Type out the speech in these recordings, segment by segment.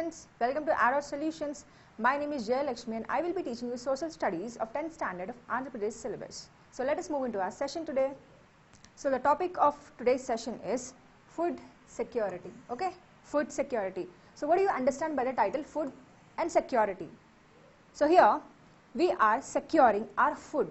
students, welcome to Arrow Solutions. My name is Jaya Lakshmi and I will be teaching you social studies of 10th standard of Andhra Pradesh syllabus. So let us move into our session today. So the topic of today's session is food security. Okay, food security. So what do you understand by the title food and security? So here we are securing our food.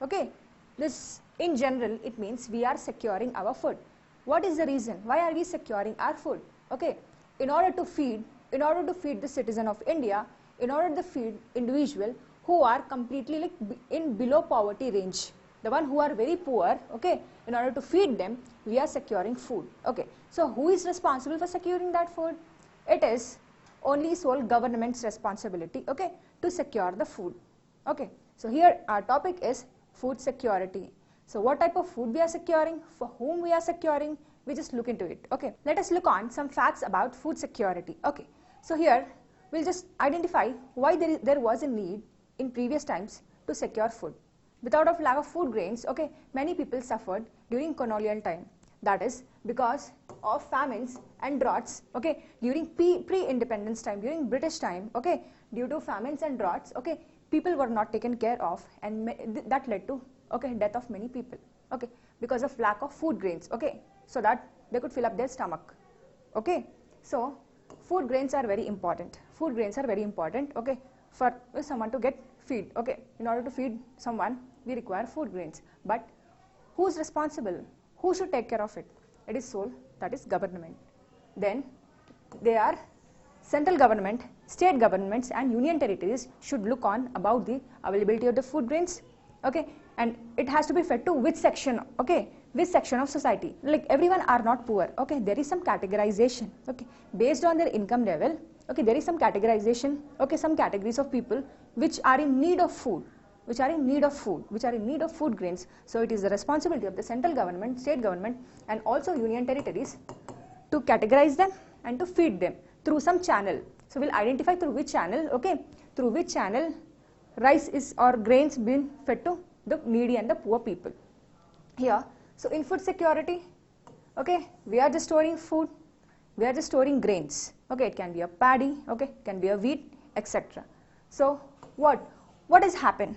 Okay, this in general it means we are securing our food. What is the reason? Why are we securing our food? Okay, in order to feed the citizen of India, in order to feed individual who are completely like in below poverty range, the one who are very poor, okay, in order to feed them, we are securing food. Okay, so who is responsible for securing that food? It is only sole government's responsibility, okay, to secure the food. Okay, so here our topic is food security. So what type of food we are securing, for whom we are securing, we just look into it. Okay, let us look on some facts about food security. Okay, so here we'll just identify why there was a need in previous times to secure food. Without of lack of food grains, okay, many people suffered during colonial time. That is because of famines and droughts, okay, during pre-independence time, during British time, okay, due to famines and droughts, okay, people were not taken care of, and that led to, okay, death of many people, okay, because of lack of food grains, okay, so that they could fill up their stomach, okay. So food grains are very important. Food grains are very important, okay, for someone to get feed, okay. In order to feed someone, we require food grains. But who is responsible? Who should take care of it? It is sole, that is government. Then they are central government, state governments and union territories should look on about the availability of the food grains, okay, and it has to be fed to which section, okay, which section of society. Like everyone are not poor, okay, there is some categorization, okay, based on their income level, okay, there is some categorization, okay, some categories of people which are in need of food, which are in need of food grains. So it is the responsibility of the central government, state government and also union territories to categorize them and to feed them through some channel. So we'll identify through which channel, okay, through which channel rice is or grains being fed to the needy and the poor people. Here, so in food security, okay, we are just storing food, we are just storing grains, okay, it can be a paddy, okay, it can be a wheat, etc. So what has happened?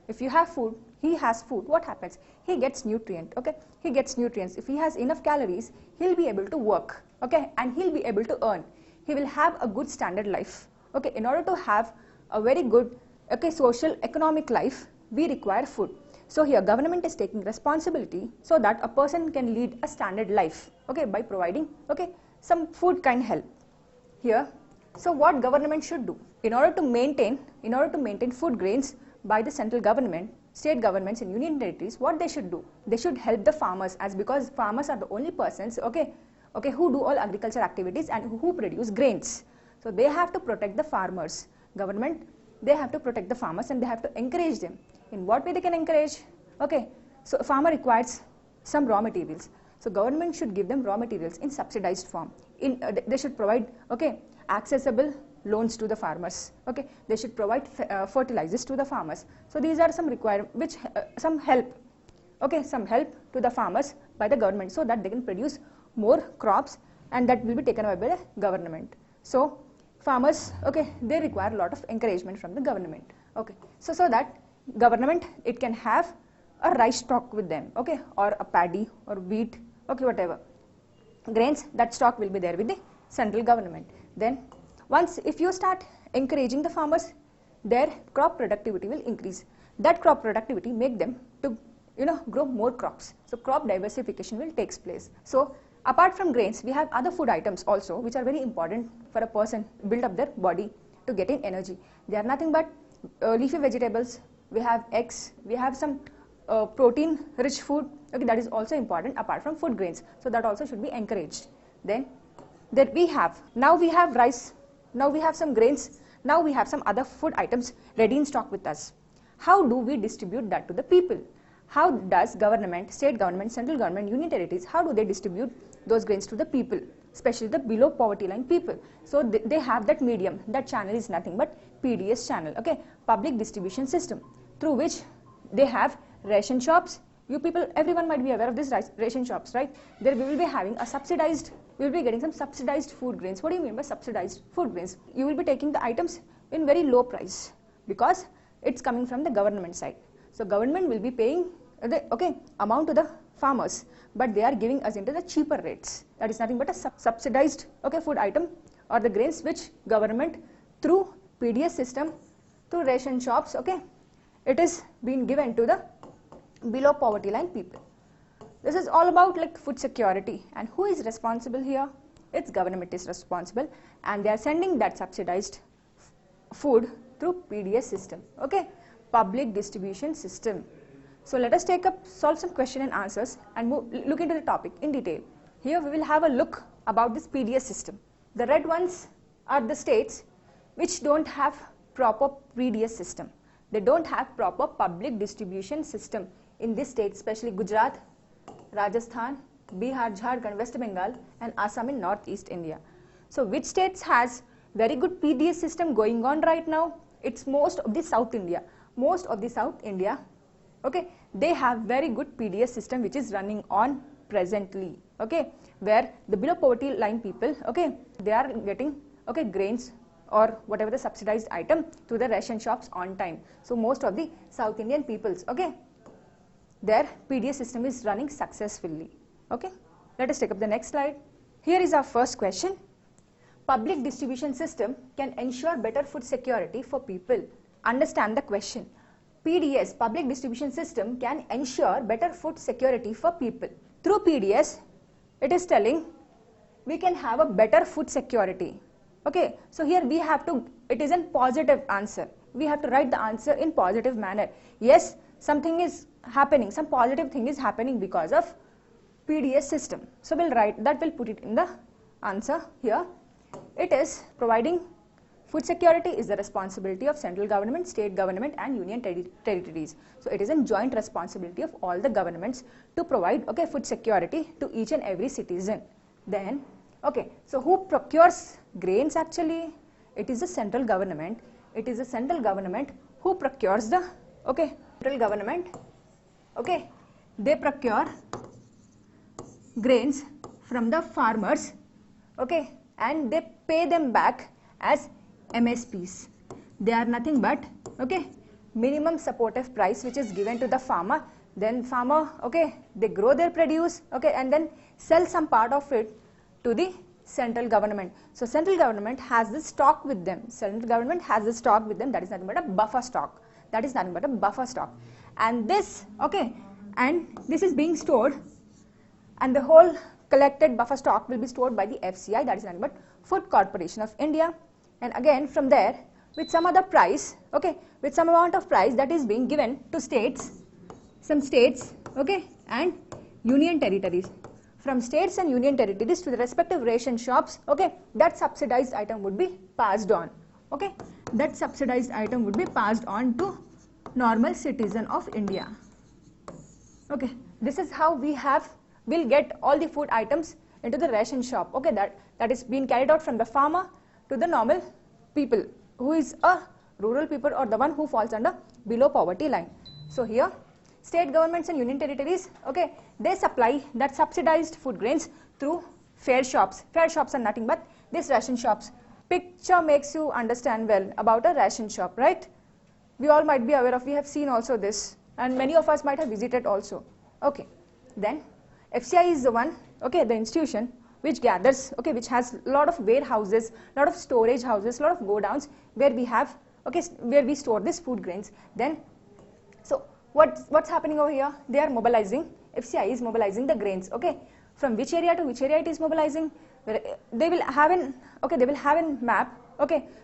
If you have food, he has food, what happens? He gets nutrient, okay, he gets nutrients. If he has enough calories, he'll be able to work, okay, and he'll be able to earn. He will have a good standard life, okay. In order to have a very good, okay, social economic life, we require food. So here government is taking responsibility so that a person can lead a standard life, okay, by providing, okay, some food kind help. Here, so what government should do? In order to maintain food grains by the central government, state governments and union territories, what they should do? They should help the farmers, as because farmers are the only persons, okay, who do all agriculture activities and who produce grains. So they have to protect the farmers. Government, they have to protect the farmers and they have to encourage them. In what way they can encourage? Okay, so a farmer requires some raw materials. So government should give them raw materials in subsidized form. They should provide, okay, accessible loans to the farmers. Okay, they should provide fertilizers to the farmers. So these are some requirements, some help, okay, some help to the farmers by the government so that they can produce more crops and that will be taken away by the government. So farmers, okay, they require a lot of encouragement from the government. Okay, so that government, it can have a rice stock with them, okay, or a paddy or wheat, okay, whatever grains, that stock will be there with the central government. Then once if you start encouraging the farmers, their crop productivity will increase. That crop productivity make them to, you know, grow more crops. So crop diversification will take place. So apart from grains, we have other food items also which are very important for a person to build up their body to get in energy. They are nothing but leafy vegetables, we have eggs, we have some protein rich food, okay, that is also important apart from food grains. So that also should be encouraged. Then that we have, now we have rice, now we have some grains, now we have some other food items ready in stock with us. How do we distribute that to the people? How does government, state government, central government, union territories, how do they distribute those grains to the people, especially the below poverty line people? So they have that medium, that channel is nothing but PDS channel, okay, public distribution system, through which they have ration shops. You people, everyone might be aware of this ration shops, right? There we will be having a subsidized you will be getting some subsidized food grains. What do you mean by subsidized food grains? You will be taking the items in very low price because it's coming from the government side. So government will be paying the amount to the farmers, but they are giving us into the cheaper rates. That is nothing but a subsidized food item or the grains which government through PDS system, through ration shops, it is being given to the below poverty line people. This is all about like food security, and who is responsible here? It's government is responsible, and they are sending that subsidized food through PDS system, public distribution system. So let us solve some question and answers and look into the topic in detail. Here we will have a look about this PDS system. The red ones are the states which don't have proper PDS system. They don't have proper public distribution system in this state, especially Gujarat, Rajasthan, Bihar, Jharkhand, West Bengal and Assam in Northeast India. So which states has very good PDS system going on right now? It's most of the South India. Most of the South India, they have very good PDS system which is running on presently, where the below poverty line people, they are getting grains or whatever the subsidized item to the ration shops on time. So most of the South Indian peoples, their PDS system is running successfully. Let us take up the next slide. Here is our first question. Public distribution system can ensure better food security for people. Understand the question. PDS, public distribution system, can ensure better food security for people. Through PDS, it is telling we can have a better food security. So here we have to, it is a positive answer. We have to write the answer in positive manner. Yes, something is happening, some positive thing is happening because of PDS system. So we'll write that, we'll put it in the answer here. It is providing food security is the responsibility of central government, state government and union territories. So it is a joint responsibility of all the governments to provide food security to each and every citizen. Then so who procures grains actually? It is the central government. It is the central government who procures the central government. They procure grains from the farmers, and they pay them back as MSPs. They are nothing but minimum supportive price which is given to the farmer. Then farmer they grow their produce and then sell some part of it to the central government. So central government has the stock with them. Central government has the stock with them. That is nothing but a buffer stock. That is nothing but a buffer stock. And this and this is being stored, and the whole collected buffer stock will be stored by the FCI, that is nothing but Food Corporation of India. And again from there, with some other price, with some amount of price that is being given to states, some states, and union territories. From states and union territories to the respective ration shops, that subsidized item would be passed on. That subsidized item would be passed on to normal citizen of India. This is how we'll get all the food items into the ration shop. That is being carried out from the farmer to the normal people who is a rural people or the one who falls under below poverty line. So here state governments and union territories, they supply that subsidized food grains through fair shops. Fair shops are nothing but these ration shops. Picture makes you understand well about a ration shop, right? We all might be aware of, we have seen also this, and many of us might have visited also. Then FCI is the one, the institution which gathers, which has a lot of warehouses, lot of storage houses, lot of godowns where we have, where we store these food grains. Then, so what's happening over here? They are mobilizing, FCI is mobilizing the grains, from which area to which area it is mobilizing. They will have a map,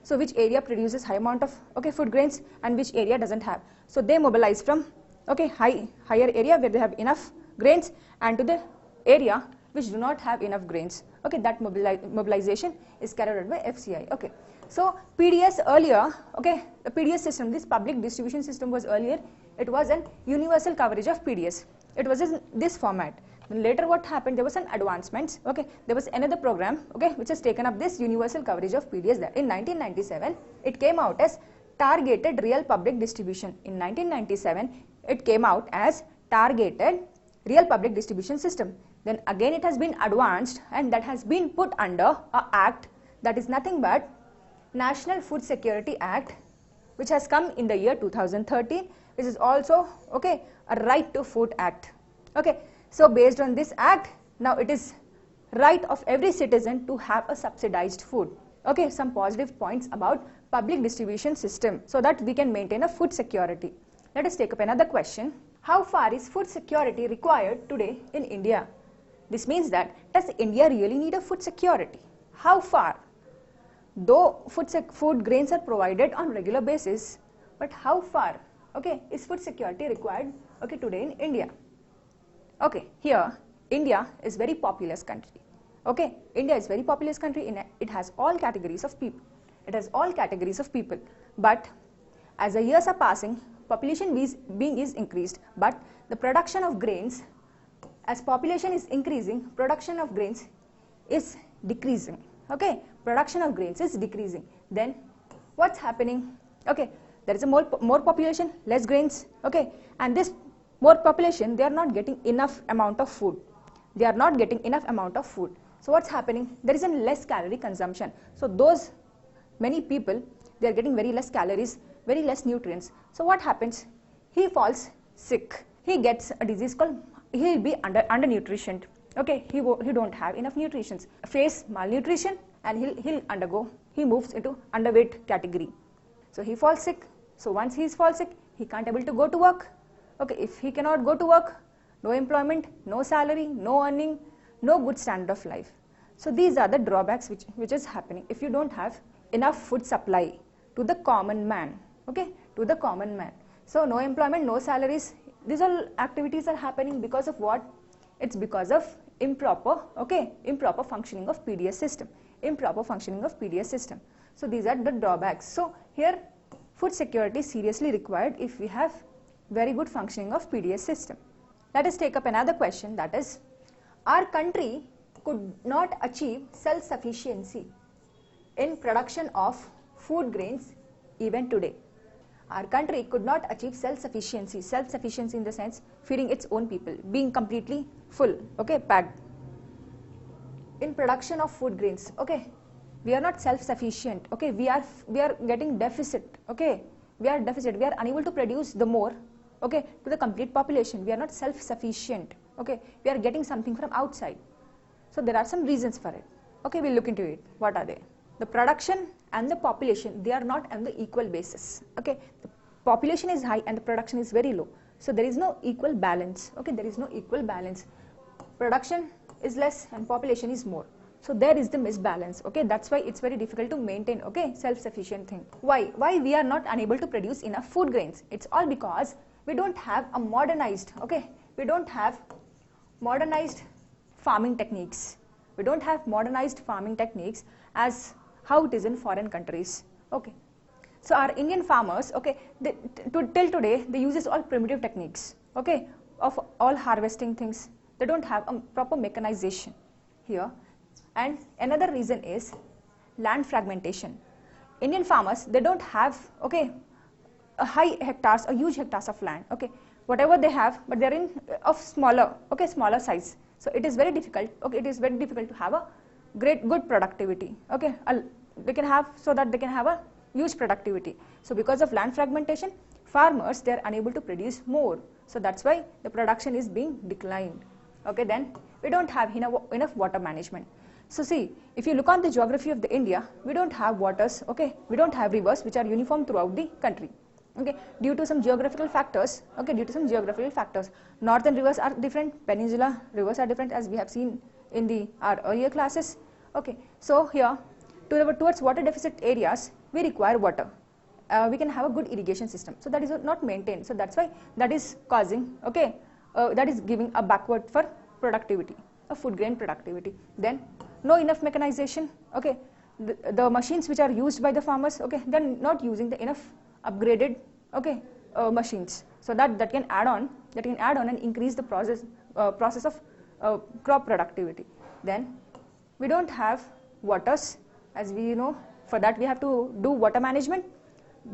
so which area produces high amount of food grains and which area doesn't have. So they mobilize from higher area where they have enough grains and to the area which do not have enough grains. That mobilization is carried out by FCI. So PDS earlier, the PDS system, this public distribution system was earlier, it was an universal coverage of PDS. It was in this format. Then later what happened, there was an advancements, there was another program, which has taken up this universal coverage of PDS. That in 1997, it came out as targeted real public distribution. In 1997, it came out as targeted real public distribution system. then again it has been advanced and that has been put under a act that is nothing but National Food Security Act, which has come in the year 2013, which is also okay a Right to Food Act. Okay, so based on this act, now it is right of every citizen to have a subsidized food. Okay, some positive points about public distribution system so that we can maintain a food security. Let us take up another question. How far is food security required today in India? This means that does India really need a food security? How far? Though food grains are provided on regular basis, but how far, okay, is food security required, okay, today in India? Okay, here India is very populous country. Okay, India is very populous country. It has all categories of people. It has all categories of people. But as the years are passing, population being is increased, but the production of grains, as population is increasing, production of grains is decreasing. Okay, production of grains is decreasing. Then what's happening? Okay, there is a more population, less grains. Okay, and this more population, they are not getting enough amount of food. They are not getting enough amount of food. So what's happening? There is a less calorie consumption. So those many people, they are getting very less calories, very less nutrients. So what happens? He falls sick. He gets a disease called, he will be undernutritioned. Okay, he don't have enough nutrition. Face malnutrition and he'll undergo, he moves into underweight category. So he falls sick. So once he falls sick, he can't able to go to work. Okay, if he cannot go to work, no employment, no salary, no earning, no good standard of life. So these are the drawbacks which is happening if you don't have enough food supply to the common man. Okay, to the common man. So no employment, no salaries. These all activities are happening because of what? It's because of improper functioning of PDS system. Improper functioning of PDS system. So these are the drawbacks. So here food security is seriously required if we have very good functioning of PDS system. Let us take up another question, that is, our country could not achieve self-sufficiency in production of food grains even today. Our country could not achieve self-sufficiency in the sense feeding its own people, being completely full, okay, packed. In production of food grains, okay, we are not self-sufficient, okay, we are getting deficit, okay, we are unable to produce the more, okay, to the complete population. We are not self-sufficient, okay, we are getting something from outside. So there are some reasons for it. Okay, we'll look into it. What are they? The production and the population, they are not on the equal basis. Okay, the population is high and the production is very low. So there is no equal balance. Okay, there is no equal balance. Production is less and population is more. So there is the misbalance. Okay, that's why it's very difficult to maintain, okay, self-sufficient thing. Why we are not unable to produce enough food grains? It's all because we don't have a modernized, okay, we don't have modernized farming techniques. We don't have modernized farming techniques as how it is in foreign countries. Okay, so our Indian farmers, okay, till today they use all primitive techniques, okay, of all harvesting things. They don't have a proper mechanization here. And another reason is land fragmentation. Indian farmers, they don't have, okay, a high hectares or huge hectares of land, okay, whatever they have, but they're in of smaller, okay, smaller size. So it is very difficult, okay, it is very difficult to have a good productivity, okay, they can have, so that they can have a huge productivity. So because of land fragmentation, farmers, they are unable to produce more. So that's why the production is being declined. Okay, then we don't have enough water management. So see, if you look on the geography of the India, we don't have waters, okay, we don't have rivers which are uniform throughout the country. Okay, due to some geographical factors, okay, due to some geographical factors, northern rivers are different, peninsula rivers are different, as we have seen in our earlier classes. Okay, so here towards water deficit areas, we require water. We can have a good irrigation system. So that is not maintained. So that's why that is causing, okay, that is giving a backward for productivity, a food grain productivity. Then no enough mechanization. Okay, the machines which are used by the farmers, okay, they're not using the enough upgraded, okay, machines. So that can add on and increase the process of crop productivity. Then we don't have waters, as we know. For that we have to do water management.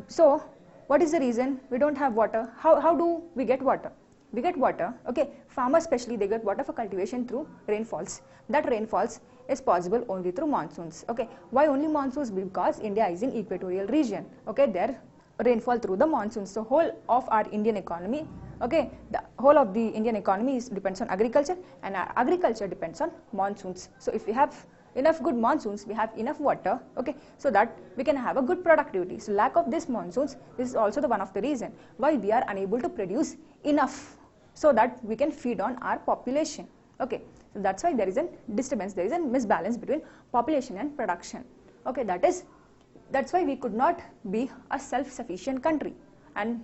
So what is the reason we don't have water? How do we get water? we get water, okay, farmers especially, they get water for cultivation through rainfalls. That rainfalls is possible only through monsoons, okay. Why only monsoons? Because India is in equatorial region, okay, there rainfall through the monsoons. So whole of our Indian economy, okay, the whole of the Indian economy depends on agriculture, and our agriculture depends on monsoons. So if we have enough good monsoons, we have enough water, okay, so that we can have a good productivity. So lack of this monsoons, this is also the one of the reason why we are unable to produce enough so that we can feed on our population, okay. So that's why there is a disturbance, there is a misbalance between population and production, okay. That's why we could not be a self-sufficient country, and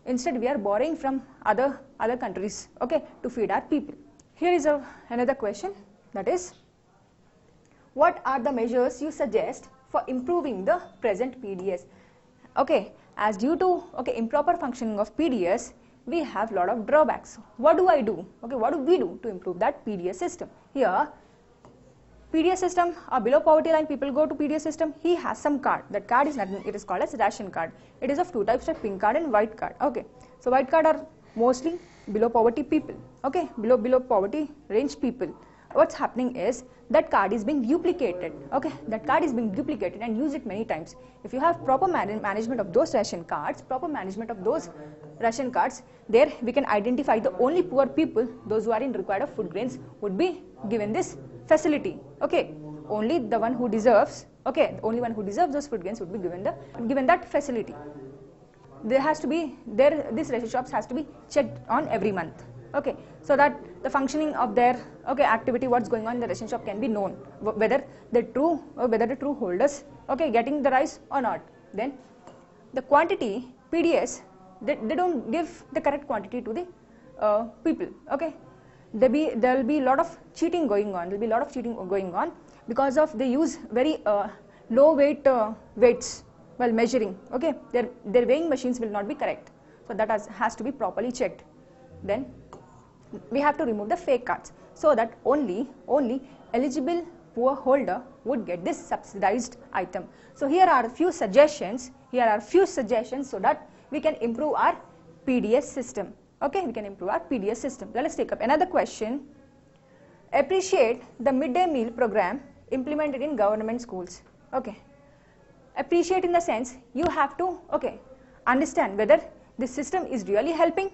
instead we are borrowing from other countries, okay, to feed our people. Here is another question, that is, what are the measures you suggest for improving the present PDS? Okay, as due to improper functioning of PDS, we have lot of drawbacks. What do I do? Okay, what do we do to improve that PDS system? Here, PDS system, below poverty line people go to PDS system. He has some card. That card is nothing. It is called as ration card. It is of two types, like pink card and white card. Okay, so white card are mostly below poverty people. Okay, below poverty range people. What's happening is that card is being duplicated. Okay, that card is being duplicated and use it many times. If you have proper management of those ration cards, there we can identify the only poor people, those who are in required of food grains, would be given this facility. Okay, only the one who deserves, okay, only one who deserves those food grains would be given that facility. There has to be this ration shops has to be checked on every month. Okay, so that the functioning of their activity, what's going on in the ration shop, can be known, whether the true holders getting the rice or not. Then the quantity, PDS, they don't give the correct quantity to the people. Okay, there will be a lot of cheating going on. Because of they use very low weights while measuring. Okay, their weighing machines will not be correct, so that has to be properly checked. Then we have to remove the fake cards, so that only eligible poor holder would get this subsidized item. So here are a few suggestions so that we can improve our PDS system. Okay, we can improve our PDS system. Let us take up another question. Appreciate the midday meal program implemented in government schools. Okay, appreciate in the sense you have to understand whether this system is really helping.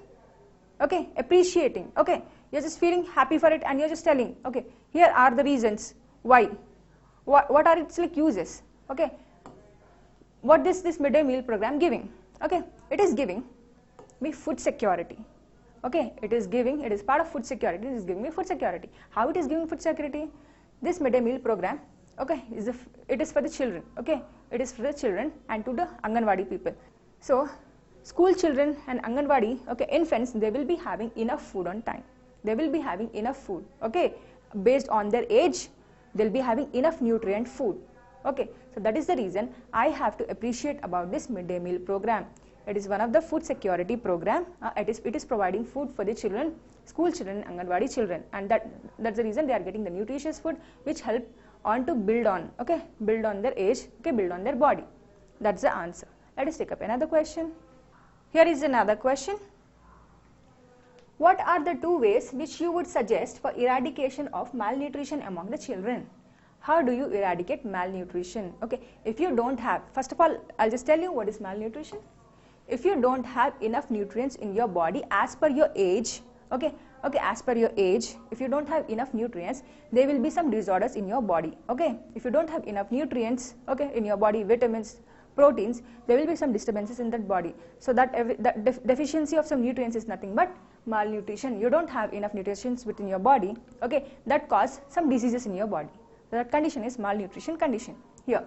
Okay, appreciating. Okay, you're just feeling happy for it and you're just telling, okay, here are the reasons why. What are its uses? Okay, what is this midday meal program giving? Okay, it is giving me food security. Okay, it is part of food security. It is giving me food security. How it is giving food security? This midday meal program, okay, it is for the children. Okay, it is for the children and to the Anganwadi people. So school children and Anganwadi, infants, they will be having enough food on time. They will be having enough food, okay, based on their age. They'll be having enough nutrient food. Okay, so that is the reason I have to appreciate about this midday meal program. It is one of the food security program. It is providing food for the children, school children, Anganwadi children, and that's the reason they are getting the nutritious food, which help on to build on their age, build on their body. That's the answer. Let us take up another question. Here is another question. What are the 2 ways which you would suggest for eradication of malnutrition among the children? How do you eradicate malnutrition? Okay, if you don't have, first of all, I'll just tell you what is malnutrition. If you don't have enough nutrients in your body as per your age, as per your age, if you don't have enough nutrients, there will be some disorders in your body. Okay, if you don't have enough nutrients, in your body, vitamins, proteins, there will be some disturbances in that body. So that deficiency of some nutrients is nothing but malnutrition. You don't have enough nutrients within your body, that cause some diseases in your body. That condition is malnutrition condition. Here,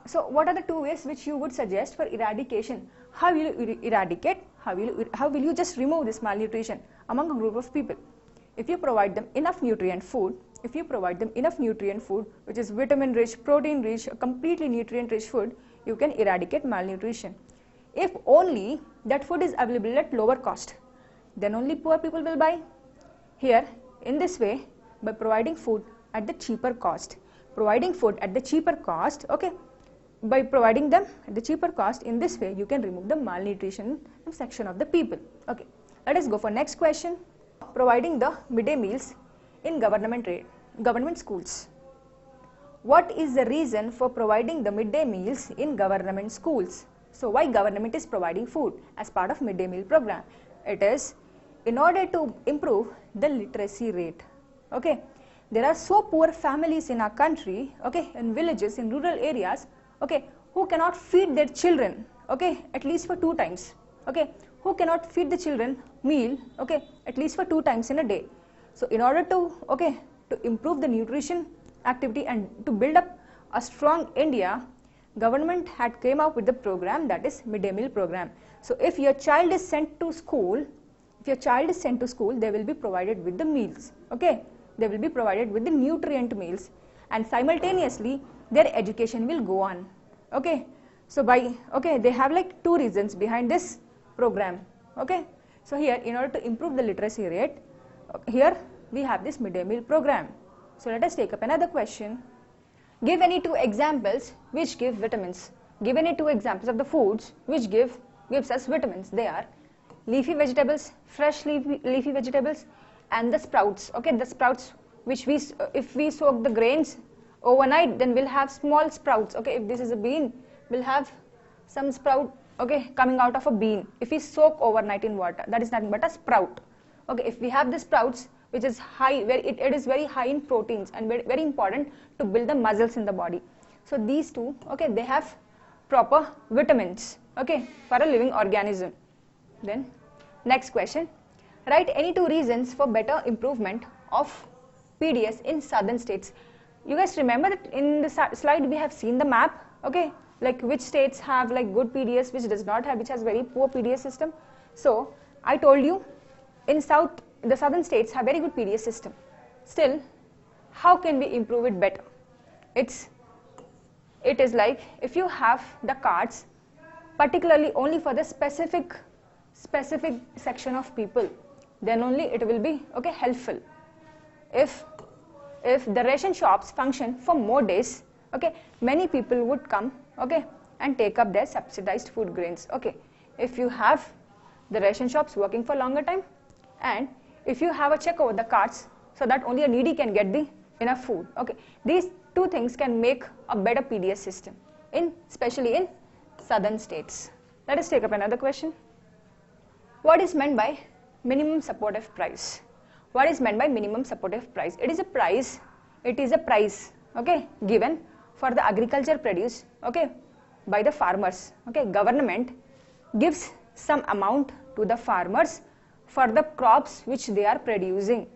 so what are the 2 ways which you would suggest for eradication? How will you eradicate? How will you just remove this malnutrition among a group of people? If you provide them enough nutrient food, which is vitamin rich, protein rich, completely nutrient rich food, you can eradicate malnutrition. If only that food is available at lower cost, then only poor people will buy. Here, in this way, by providing food at the cheaper cost, by providing them at the cheaper cost, in this way you can remove the malnutrition section of the people. Okay, Let us go for next question. Providing the midday meals in government schools. What is the reason for providing the midday meals in government schools? So why government is providing food as part of midday meal program? It is in order to improve the literacy rate. Okay, there are so poor families in our country, okay, in villages, in rural areas, okay, who cannot feed their children, okay, at least for 2 times, okay, who cannot feed the children meal, okay, at least for 2 times in a day. So in order to, okay, to improve the nutrition activity and to build up a strong India, government had came up with the program, that is midday meal program. So if your child is sent to school, they will be provided with the meals, okay, they will be provided with the nutrient meals, and simultaneously their education will go on, okay. So they have like 2 reasons behind this program, okay. So here, in order to improve the literacy rate, here we have this midday meal program. So let us take up another question. Give any 2 examples which give vitamins. Give any 2 examples of the foods which gives us vitamins. They are leafy vegetables, fresh leafy vegetables, and the sprouts. Okay, the sprouts which if we soak the grains overnight, then we'll have small sprouts. Okay, if this is a bean, we'll have some sprout, okay, coming out of a bean. If we soak overnight in water, that is nothing but a sprout. Okay, if we have the sprouts, which is high, where it is very high in proteins and very important to build the muscles in the body. So these 2, okay, they have proper vitamins, okay, for a living organism. Then next question, write any 2 reasons for better improvement of PDS in southern states. You guys remember that in the slide we have seen the map, okay, like which states have like good PDS, which does not have, which has very poor PDS system. So I told you in the southern states have very good PDS system. Still, how can we improve it better? It is like if you have the cards particularly only for the specific section of people, then only it will be, okay, helpful. If the ration shops function for more days, okay, many people would come, okay, and take up their subsidized food grains. Okay, if you have the ration shops working for longer time, and if you have a check over the cards so that only a needy can get the enough food, okay, these 2 things can make a better PDS system, especially in southern states. Let us take up another question. What is meant by minimum supportive price? What is meant by minimum supportive price? It is a price, okay, given for the agriculture produce, okay, by the farmers. Okay, government gives some amount to the farmers for the crops which they are producing.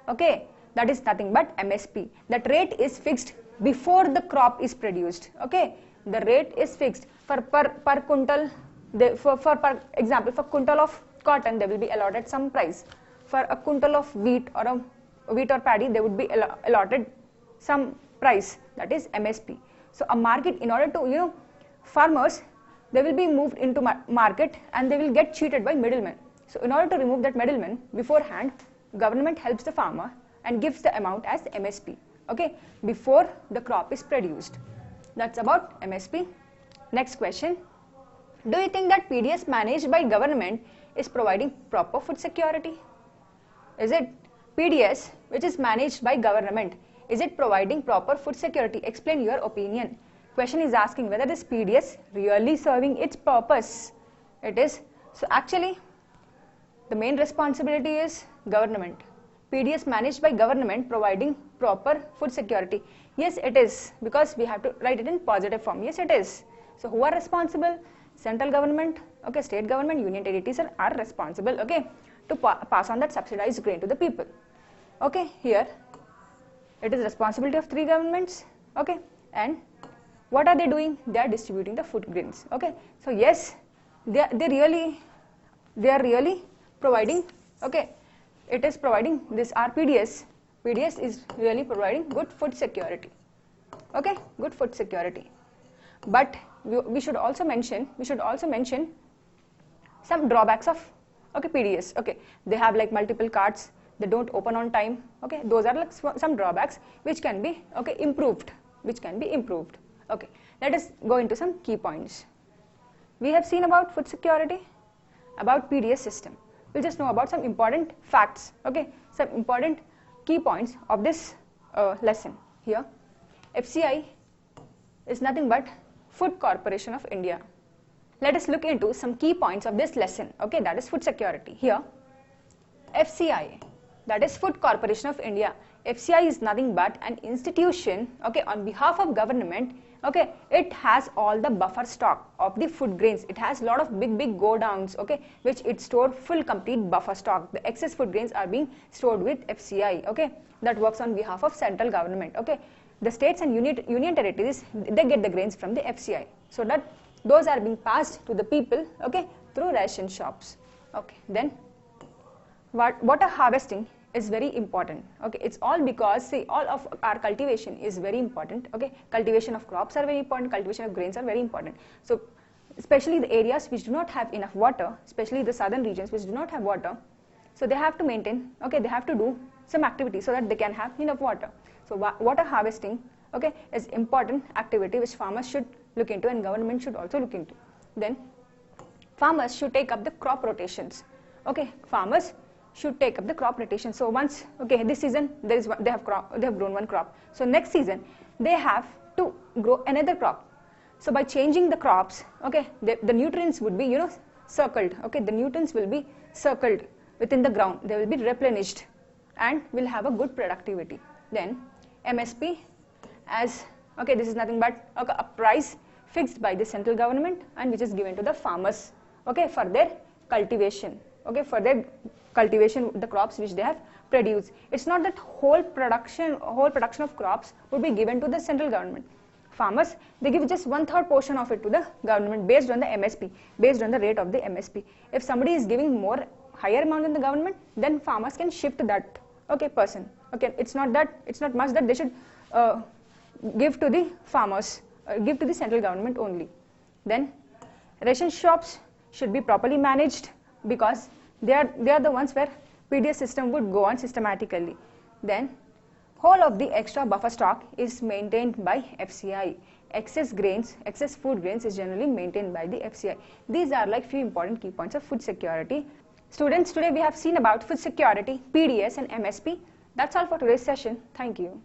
Okay, that is nothing but MSP. That rate is fixed before the crop is produced. Okay, the rate is fixed for per quintal. For example, for quintal of cotton, they will be allotted some price. For a quintal of wheat or paddy, they would be allotted some price, that is MSP. So a market, in order to, farmers, they will be moved into market and they will get cheated by middlemen. So in order to remove that middleman beforehand, government helps the farmer and gives the amount as MSP, okay, before the crop is produced. That's about MSP. Next question. Do you think that PDS managed by government is providing proper food security? Is it PDS which is managed by government, is it providing proper food security? Explain your opinion. Question is asking whether this PDS really serving its purpose. It is. So actually, the main responsibility is government. PDS managed by government providing proper food security. Yes, it is, because we have to write it in positive form. Yes, it is. So who are responsible? Central government, okay, state government, union territories are responsible, okay, to pass on that subsidized grain to the people. Okay, here it is responsibility of 3 governments, okay, and what are they doing? They are distributing the food grains, okay. So yes, they are really providing, okay, it is providing this PDS is really providing good food security, okay, good food security. But we should also mention some drawbacks of, okay, PDS. Okay, they have like multiple cards, they don't open on time. Okay, those are like some drawbacks which can be, okay, improved. Okay, let us go into some key points. We have seen about food security, about PDS system. we'll just know about some important facts, okay, some important key points of this lesson. Here, FCI is nothing but Food Corporation of India. Let us look into some key points of this lesson, okay, that is food security. Here, FCI, that is Food Corporation of India. FCI is nothing but an institution, okay, on behalf of government, okay. It has all the buffer stock of the food grains. It has a lot of big godowns, okay, which it store full complete buffer stock. The excess food grains are being stored with FCI, okay, that works on behalf of central government, okay. The states and union territories, they get the grains from the FCI, so that those are being passed to the people, okay, through ration shops, okay. Then water harvesting is very important, okay. It's all because, see, all of our cultivation is very important, okay. Cultivation of crops are very important, cultivation of grains are very important. So especially the areas which do not have enough water, especially the southern regions which do not have water, so they have to maintain, okay, they have to do some activity so that they can have enough water. So water harvesting, okay, is important activity which farmers should look into and government should also look into. Then farmers should take up the crop rotations, okay. Farmers should take up the crop rotation. So once, okay, this season they have grown one crop, so next season they have to grow another crop. So by changing the crops, okay, the nutrients would be, circled, okay, the nutrients will be circled within the ground, they will be replenished and will have a good productivity. Then MSP, as, okay, this is nothing but a price fixed by the central government and which is given to the farmers, okay, for their cultivation, okay, for their cultivation, the crops which they have produced. It's not that whole production of crops would be given to the central government. Farmers, they give just 1/3 portion of it to the government based on the MSP, based on the rate of the MSP. If somebody is giving more higher amount than the government, then farmers can shift that, okay, person, okay. It's not much that they should give to the farmers, give to the central government only. Then ration shops should be properly managed because they are the ones where PDS system would go on systematically. Then whole of the extra buffer stock is maintained by FCI. Excess food grains is generally maintained by the FCI. These are like few important key points of food security. Students, today we have seen about food security, PDS and MSP. That's all for today's session. Thank you.